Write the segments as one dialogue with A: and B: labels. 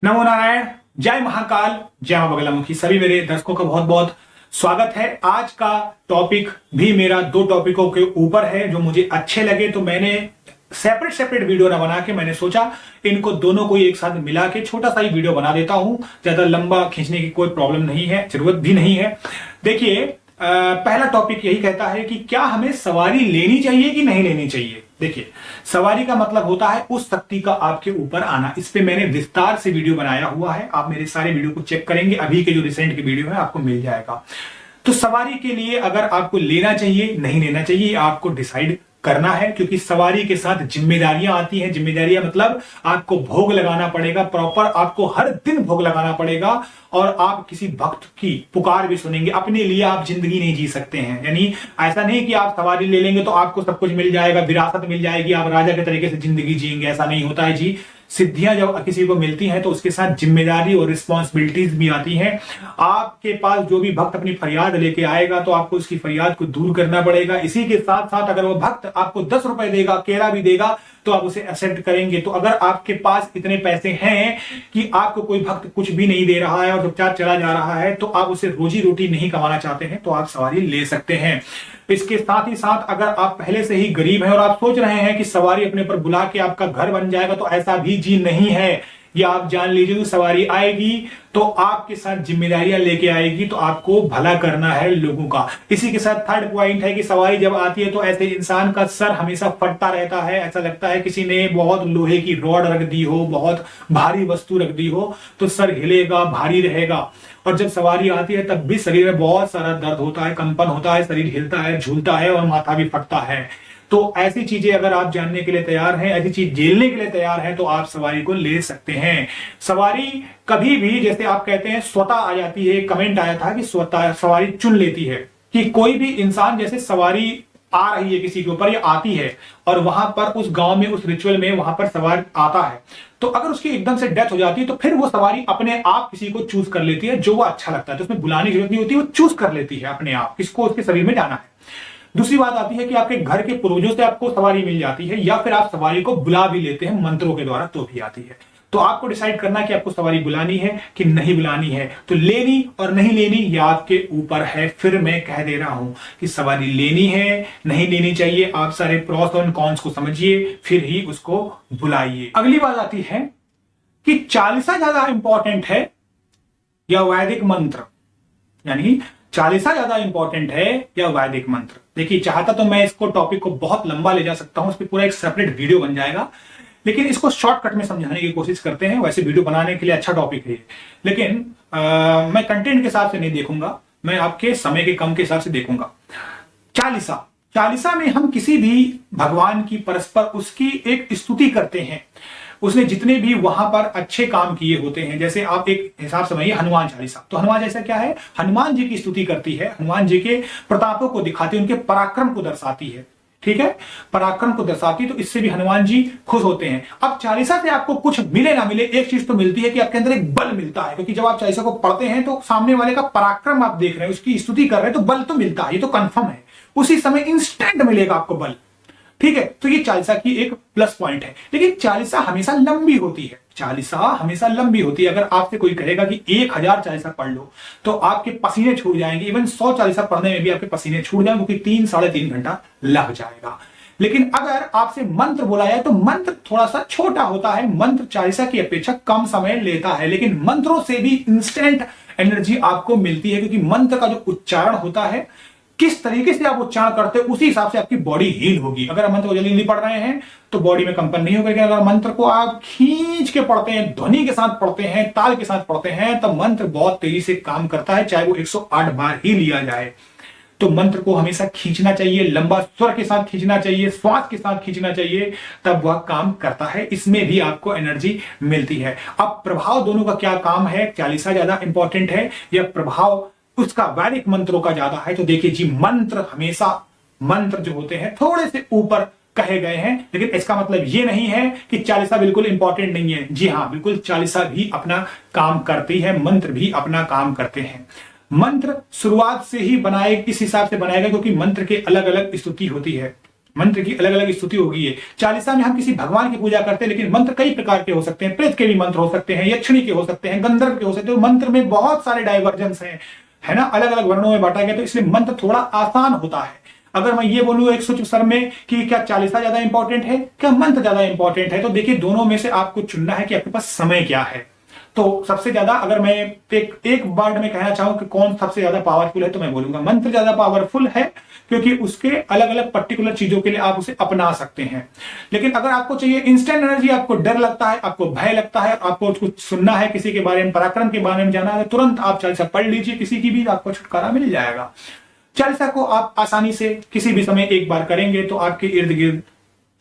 A: नमो नारायण। जय महाकाल, जय मां बगलामुखी। सभी मेरे दर्शकों का बहुत बहुत स्वागत है। आज का टॉपिक भी मेरा दो टॉपिकों के ऊपर है जो मुझे अच्छे लगे, तो मैंने सेपरेट सेपरेट वीडियो ना बना के मैंने सोचा इनको दोनों को एक साथ मिला के छोटा सा ही वीडियो बना देता हूं। ज्यादा लंबा खींचने की कोई प्रॉब्लम नहीं है, जरूरत भी नहीं है। देखिए, पहला टॉपिक यही कहता है कि क्या हमें सवारी लेनी चाहिए कि नहीं लेनी चाहिए। देखिए, सवारी का मतलब होता है उस शक्ति का आपके ऊपर आना। इस पे मैंने विस्तार से वीडियो बनाया हुआ है, आप मेरे सारे वीडियो को चेक करेंगे, अभी के जो रिसेंट के वीडियो है आपको मिल जाएगा। तो सवारी के लिए अगर आपको लेना चाहिए नहीं लेना चाहिए आपको डिसाइड करना है, क्योंकि सवारी के साथ जिम्मेदारियां आती हैं। जिम्मेदारियां मतलब आपको भोग लगाना पड़ेगा, प्रॉपर आपको हर दिन भोग लगाना पड़ेगा, और आप किसी भक्त की पुकार भी सुनेंगे। अपने लिए आप जिंदगी नहीं जी सकते हैं। यानी ऐसा नहीं कि आप सवारी ले लेंगे तो आपको सब कुछ मिल जाएगा, विरासत मिल जाएगी, आप राजा के तरीके से जिंदगी जिएंगे, ऐसा नहीं होता है जी। सिद्धियां जब किसी को मिलती हैं तो उसके साथ जिम्मेदारी और रिस्पॉन्सिबिलिटीज भी आती हैं। आपके पास जो भी भक्त अपनी फरियाद लेके आएगा तो आपको उसकी फरियाद को दूर करना पड़ेगा। इसी के साथ साथ अगर वो भक्त आपको 10 रुपए देगा, केला भी देगा, तो आप उसे एक्सेप्ट करेंगे। तो अगर आपके पास इतने पैसे हैं कि आपको कोई भक्त कुछ भी नहीं दे रहा है और चुपचाप चला जा रहा है, तो आप उसे रोजी रोटी नहीं कमाना चाहते हैं, तो आप सवारी ले सकते हैं। इसके साथ ही साथ अगर आप पहले से ही गरीब हैं और आप सोच रहे हैं कि सवारी अपने ऊपर बुला के आपका घर बन जाएगा, तो ऐसा भी जी नहीं है। ये आप जान लीजिए कि सवारी आएगी तो आपके साथ जिम्मेदारियां लेके आएगी, तो आपको भला करना है लोगों का। इसी के साथ थर्ड पॉइंट है कि सवारी जब आती है तो ऐसे इंसान का सर हमेशा फटता रहता है। ऐसा लगता है किसी ने बहुत लोहे की रॉड रख दी हो, बहुत भारी वस्तु रख दी हो, तो सर हिलेगा, भारी रहेगा। और जब सवारी आती है तब भी शरीर में बहुत सारा दर्द होता है, कंपन होता है, शरीर हिलता है, झूलता है और माथा भी फटता है। तो ऐसी चीजें अगर आप जानने के लिए तैयार हैं, ऐसी चीज झेलने के लिए तैयार हैं, तो आप सवारी को ले सकते हैं। सवारी कभी भी, जैसे आप कहते हैं, स्वतः आ जाती है। कमेंट आया था कि स्वतः सवारी चुन लेती है, कि कोई भी इंसान जैसे सवारी आ रही है किसी के ऊपर या आती है और वहां पर उस गांव में उस रिचुअल में वहां पर सवार आता है, तो अगर उसकी एकदम से डेथ हो जाती है तो फिर वो सवारी अपने आप किसी को चूज कर लेती है जो वो अच्छा लगता है। तो उसमें बुलाने की जरूरत नहीं होती, वो चूज कर लेती है अपने आप किसको उसके शरीर में जाना है। दूसरी बात आती है कि आपके घर के पूर्वजों से आपको सवारी मिल जाती है, या फिर आप सवारी को बुला भी लेते हैं मंत्रों के द्वारा, तो भी आती है। तो आपको डिसाइड करना कि आपको सवारी बुलानी है कि नहीं बुलानी है। तो लेनी और नहीं लेनी यह आपके ऊपर है। फिर मैं कह दे रहा हूं कि सवारी लेनी है नहीं लेनी चाहिए, आप सारे प्रॉस और कॉन्स को समझिए, फिर ही उसको बुलाइए। अगली बात आती है कि चालीसा ज्यादा इंपॉर्टेंट है या वैदिक मंत्र, यानी चालीसा ज्यादा इंपॉर्टेंट है या वैदिक मंत्र। देखिए, चाहता तो मैं इसको टॉपिक को बहुत लंबा ले जा सकता हूं, इस पर पूरा एक सेपरेट वीडियो बन जाएगा, लेकिन इसको शॉर्टकट में समझाने की कोशिश करते हैं। वैसे वीडियो बनाने के लिए अच्छा टॉपिक है, लेकिन मैं कंटेंट के हिसाब से नहीं देखूंगा, मैं आपके समय के कम के हिसाब से देखूंगा। चालीसा में हम किसी भी भगवान की परस्पर उसकी एक स्तुति करते हैं, उसने जितने भी वहां पर अच्छे काम किए होते हैं। जैसे आप एक हिसाब समझिए हनुमान चालीसा, तो हनुमान जैसा क्या है, हनुमान जी की स्तुति करती है, हनुमान जी के प्रतापों को दिखाती है, उनके पराक्रम को दर्शाती है। ठीक है, पराक्रम को दर्शाती, तो इससे भी हनुमान जी खुश होते हैं। अब चालीसा से आपको कुछ मिले ना मिले, एक चीज तो मिलती है कि आपके अंदर एक बल मिलता है, क्योंकि जब आप चालीसा को पढ़ते हैं तो सामने वाले का पराक्रम आप देख रहे हैं, उसकी स्तुति कर रहे हैं, तो बल तो मिलता है, ये तो कंफर्म है, उसी समय इंस्टेंट मिलेगा आपको बल। ठीक है, तो ये चालीसा की एक प्लस पॉइंट है। लेकिन चालीसा हमेशा लंबी होती है, चालीसा हमेशा लंबी होती है। अगर आपसे कोई कहेगा कि 1000 चालीसा पढ़ लो, तो आपके पसीने छूट जाएंगे। इवन 100 चालीसा पढ़ने में भी आपके पसीने छूट जाएंगे, क्योंकि 3-3.5 घंटा लग जाएगा। लेकिन अगर आपसे मंत्र बुलाया तो मंत्र थोड़ा सा छोटा होता है, मंत्र चालीसा की अपेक्षा कम समय लेता है, लेकिन मंत्रों से भी इंस्टेंट एनर्जी आपको मिलती है, क्योंकि मंत्र का जो उच्चारण होता है, किस तरीके से आप उच्चारण करते हैं उसी हिसाब से आपकी बॉडी हील होगी। अगर आप मंत्र को जल्दी पढ़ रहे हैं तो बॉडी में कंपन नहीं होगा। अगर मंत्र को आप खींच के पढ़ते हैं, ध्वनि के साथ पढ़ते हैं, ताल के साथ पढ़ते हैं, तो मंत्र बहुत तेजी से काम करता है, चाहे वो 108 बार ही लिया जाए। तो मंत्र को हमेशा खींचना चाहिए, लंबा स्वर के साथ खींचना चाहिए, श्वास के साथ खींचना चाहिए, तब वह काम करता है। इसमें भी आपको एनर्जी मिलती है। अब प्रभाव दोनों का क्या काम है, चालीसा ज्यादा इंपॉर्टेंट है या प्रभाव उसका वैदिक मंत्रों का ज्यादा है? तो देखिए जी, मंत्र हमेशा, मंत्र जो होते हैं थोड़े से ऊपर कहे गए हैं, लेकिन इसका मतलब ये नहीं है कि चालीसा बिल्कुल इंपॉर्टेंट नहीं है। जी हां, बिल्कुल चालीसा भी अपना काम करती है, मंत्र भी अपना काम करते हैं। मंत्र शुरुआत से ही बनाए इस हिसाब से बनाएगा क्योंकि मंत्र के अलग अलग स्तुति होती है। मंत्र की अलग अलग स्तुति होगी है। चालीसा में हम किसी भगवान की पूजा करते हैं, लेकिन मंत्र कई प्रकार के हो सकते हैं। प्रेत के भी मंत्र हो सकते हैं, यक्षिणी के हो सकते हैं, गंधर्व के हो सकते हैं। मंत्र में बहुत सारे डाइवर्जेंस हैं, है ना, अलग अलग वर्णों में बांटा गया, तो इसलिए मंत्र थोड़ा आसान होता है। अगर मैं ये बोलूं एक सूत्र सर में कि क्या चालीसा ज्यादा इंपॉर्टेंट है, क्या मंत्र ज्यादा इंपॉर्टेंट है, तो देखिए दोनों में से आपको चुनना है कि आपके पास समय क्या है। तो सबसे ज्यादा अगर मैं एक वर्ड में कहना चाहूं कि कौन सबसे ज्यादा पावरफुल है, तो मैं बोलूंगा मंत्र ज्यादा पावरफुल है, क्योंकि उसके अलग अलग पर्टिकुलर चीजों के लिए आप उसे अपना सकते हैं। लेकिन अगर आपको चाहिए इंस्टेंट एनर्जी, आपको डर लगता है, आपको भय लगता है, आपको कुछ सुनना है किसी के बारे में, पराक्रम के बारे में जाना है, तुरंत आप चालीसा पढ़ लीजिए, किसी की भी आपको छुटकारा मिल जाएगा। चालीसा को आप आसानी से किसी भी समय एक बार करेंगे तो आपके इर्द गिर्द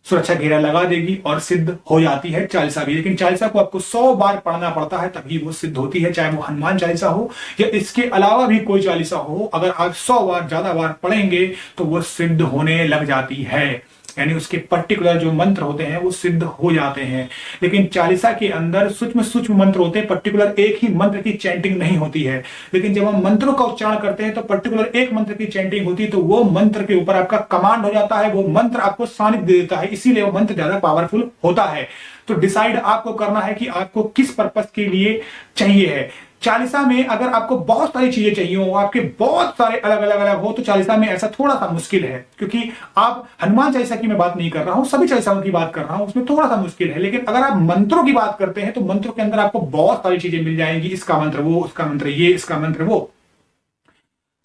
A: सुरक्षा घेरा लगा देगी और सिद्ध हो जाती है चालीसा भी। लेकिन चालीसा को आपको 100 बार पढ़ना पड़ता है, तभी वो सिद्ध होती है, चाहे वो हनुमान चालीसा हो या इसके अलावा भी कोई चालीसा हो। अगर आप 100 बार ज्यादा बार पढ़ेंगे तो वो सिद्ध होने लग जाती है, यानी उसके पर्टिकुलर जो मंत्र होते हैं वो सिद्ध हो जाते हैं। लेकिन चालीसा के अंदर सूक्ष्म सूक्ष्म मंत्र होते हैं, पर्टिकुलर एक ही मंत्र की चैंटिंग नहीं होती है। लेकिन जब हम मंत्रों का उच्चारण करते हैं तो पर्टिकुलर एक मंत्र की चैंटिंग होती है, तो वो मंत्र के ऊपर आपका कमांड हो जाता है, वो मंत्र आपको सानिध्य दे देता है, इसीलिए वो मंत्र ज्यादा पावरफुल होता है। तो डिसाइड आपको करना है कि आपको किस पर्पस के लिए चाहिए है। चालीसा में अगर आपको बहुत सारी चीजें चाहिए हो, आपके बहुत सारे अलग अलग हो, तो चालीसा में ऐसा थोड़ा सा मुश्किल है, क्योंकि आप हनुमान चालीसा की मैं बात नहीं कर रहा हूं, सभी चालीसाओं की बात कर रहा हूं, उसमें थोड़ा सा मुश्किल है। लेकिन अगर आप मंत्रों की बात करते हैं तो मंत्रों के अंदर आपको बहुत सारी चीजें मिल जाएंगी, इसका मंत्र वो, उसका मंत्र ये, इसका मंत्र वो।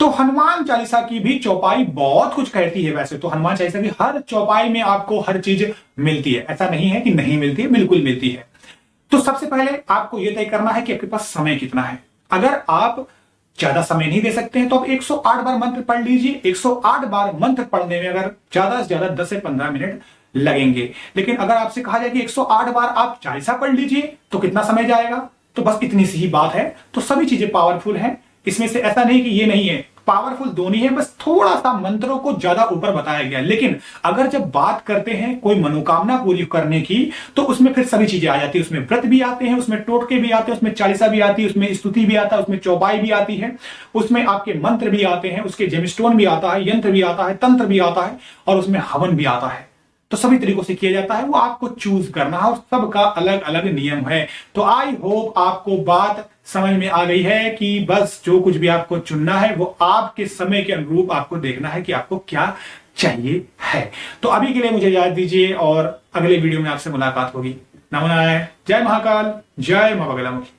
A: तो हनुमान चालीसा की भी चौपाई बहुत कुछ कहती है। वैसे तो हनुमान चालीसा की हर चौपाई में आपको हर चीज मिलती है, ऐसा नहीं है कि नहीं मिलती है, बिल्कुल मिलती है। तो सबसे पहले आपको यह तय करना है कि आपके पास समय कितना है। अगर आप ज्यादा समय नहीं दे सकते हैं तो आप 108 बार मंत्र पढ़ लीजिए। 108 बार मंत्र पढ़ने में अगर ज्यादा से ज्यादा 10 से 15 मिनट लगेंगे। लेकिन अगर आपसे कहा जाए कि 108 बार आप चालीसा पढ़ लीजिए तो कितना समय जाएगा, तो बस इतनी सी ही बात है। तो सभी चीजें पावरफुल हैं, इसमें से ऐसा नहीं कि ये नहीं है, पावरफुल दोनों है, बस थोड़ा सा मंत्रों को ज्यादा ऊपर बताया गया। लेकिन अगर जब बात करते हैं कोई मनोकामना पूरी करने की, तो उसमें फिर सभी चीजें आ जाती है। उसमें व्रत भी आते हैं, उसमें टोटके भी आते हैं, उसमें चालीसा भी आती है, उसमें स्तुति भी आता है, उसमें चौपाई भी आती है, उसमें आपके मंत्र भी आते हैं, उसके जेमस्टोन भी आता है, यंत्र भी आता है, तंत्र भी आता है, और उसमें हवन भी आता है। तो सभी तरीकों से किया जाता है, वो आपको चूज करना है और सबका अलग अलग नियम है। तो आई होप आपको बात समझ में आ गई है कि बस जो कुछ भी आपको चुनना है वो आपके समय के अनुरूप आपको देखना है कि आपको क्या चाहिए है। तो अभी के लिए मुझे याद दीजिए और अगले वीडियो में आपसे मुलाकात होगी। नमो नारायण, जय महाकाल, जय मां बगलामुखी।